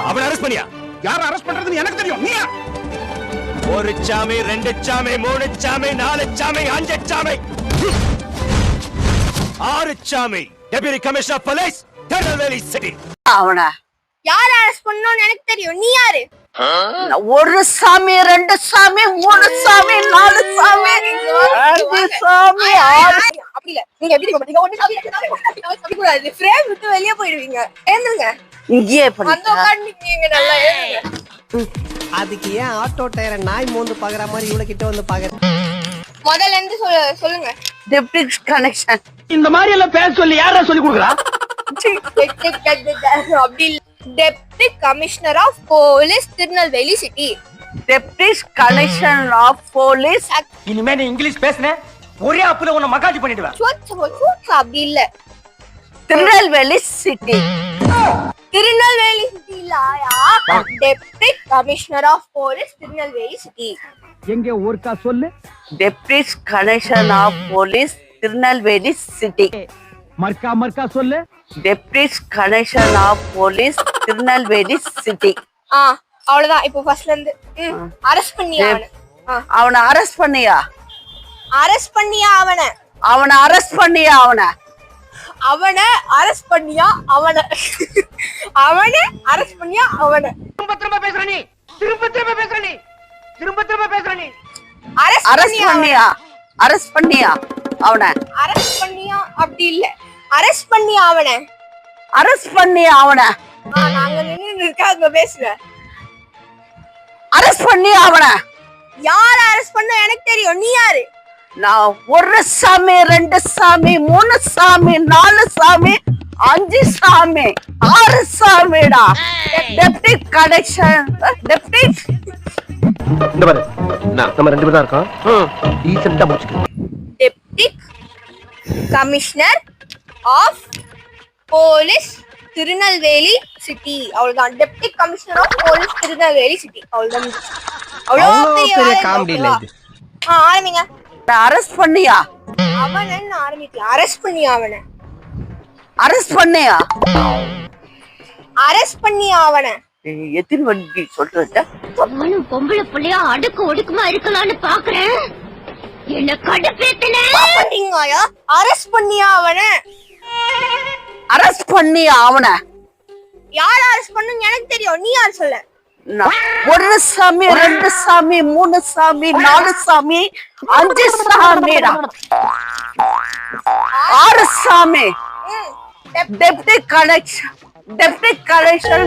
அவனை அரெஸ்ட் பண்ணியா? யார அரெஸ்ட் பண்றதுன்னு எனக்கு தெரியும். நீயா? ஒரு சாமி, ரெண்டு சாமி, மூணு சாமி, நாலு சாமி, அஞ்சு சாமி, ஆறு சாமி. Deputy commissioner police, Tirunelveli city. அவன யார அரெஸ்ட் பண்ணனும்னு எனக்கு தெரியும். நீ யாரு? ஒரு சாமி, ரெண்டு சாமி, மூணு சாமி, நாலு சாமி, அஞ்சு சாமி, ஆறு. அப்படி இல்ல. நீங்க எப்படி இருக்க மாட்டீங்க? ஒண்ணு சாமி கூடாது. ஃப்ரேம் விட்டு வெளிய போயிடுவீங்க. ஏந்துங்க. இங்கேயே அந்த பண்ணிட்டா உட்கார்ந்துட்டீங்க நல்லா ஏந்துங்க. அதுக்கு ஏன் ஆட்டோ டயரை நாய் மோந்து பாக்குற மாதிரி இவ்வளவு கிட்ட வந்து பாக்குற? முதல்ல இருந்து சொல்லுங்க. டெப்டிக் கனெக்ஷன். இந்த மாதிரி எல்லாம் பேச சொல்லி யாரா சொல்லி கொடுக்குறா? அப்படி இல்ல. Deputy commissioner of police Tirunelveli city. Deputy connection of police. இனிமே நீ இங்கிலீஷ் பேசுன ஒரே அப்புல உன்னை மகாஜி பண்ணிடுவேன். அப்படி இல்ல. திருநெல்வேலி சிட்டி. திருநெல்வேலி சிட்டிலாயா? Deputy commissioner of police Tirunelveli city. எங்க ஒருக்கா சொல்லு. Deputy connection of police Tirunelveli city. மர்க்கா சொல்லு. Deputy connection of police Tirunelveli city. அவ்வளவுதான். இப்போ ஃபர்ஸ்ட்ல இருந்து அரெஸ்ட் பண்ணியா அவனை? அவனை அரெஸ்ட் பண்ணியா? அரெஸ்ட் பண்ணியா அவனை? அவனை அரெஸ்ட் பண்ணியா? அவனை அவனை அரெஸ்ட் பண்ணியா? அவனை அவனை அரெஸ்ட் பண்ணியா? அவனை திரும்ப பேசுற நீ. திரும்ப பேசுற நீ. திரும்ப பேசுற நீ. அரெஸ்ட் பண்ணியா? அரெஸ்ட் பண்ணியா? அவனை அரெஸ்ட் பண்ணியா? அப்படி இல்ல. அரெஸ்ட் பண்ணியா அவனை? அரெஸ்ட் பண்ணியா? அவனை நாங்க நின்னு இருக்காங்க பேசுற. அரெஸ்ட் பண்ணியா? அவனை யார அரெஸ்ட் பண்ண எனக்கு தெரியும். நீ யாரு? நான் ஒரு சாமி, ரெண்டு சாமி, மூணு சாமி, நாலு சாமி, அஞ்சு சாமி, ஆறு சாமிடா. டெப்டிக் கனெக்ஷன். டெப்டிக் இந்த பாரு, நம்ம ரெண்டு பேரும் தான் இருக்கோம். டீசென்ட்டா முடிச்சுக்க. Deputy commissioner of police Tirunelveli city. அவ்வளவுதான். Deputy commissioner of police Tirunelveli city. அவ்வளவுதான். அவ்வளவு பெரிய காமெடி இல்ல இது. ஆரம்பிங்க. அரெஸ்ட் பண்ணியா? அவனை ஆரம்பிக்கலாம். அரெஸ்ட் பண்ணியா? அவனை அரெஸ்ட் பண்ணியா? அரெஸ்ட் பண்ணியா? அவனை எத்தனை வண்டி சொல்லிட்டு நானும் பொம்பளை புள்ளையா அடுக்கு ஒடுக்குமா இருக்கலாம்னு பாக்குறேன். என்ன கடுப்பேத்தனே. அரெஸ்ட் பண்ணியா? அவனை அரெஸ்ட் பண்ணியா? அவனை யார் அரெஸ்ட் பண்ணுங்க எனக்கு தெரியும். நீ யார் சொல்ல? ஒரு சாமி, ரெண்டு சாமி, மூணு சாமி, நாலு சாமி, அஞ்சு சாமிடா, ஆறு சாமி. Deputy connection. Deputy connection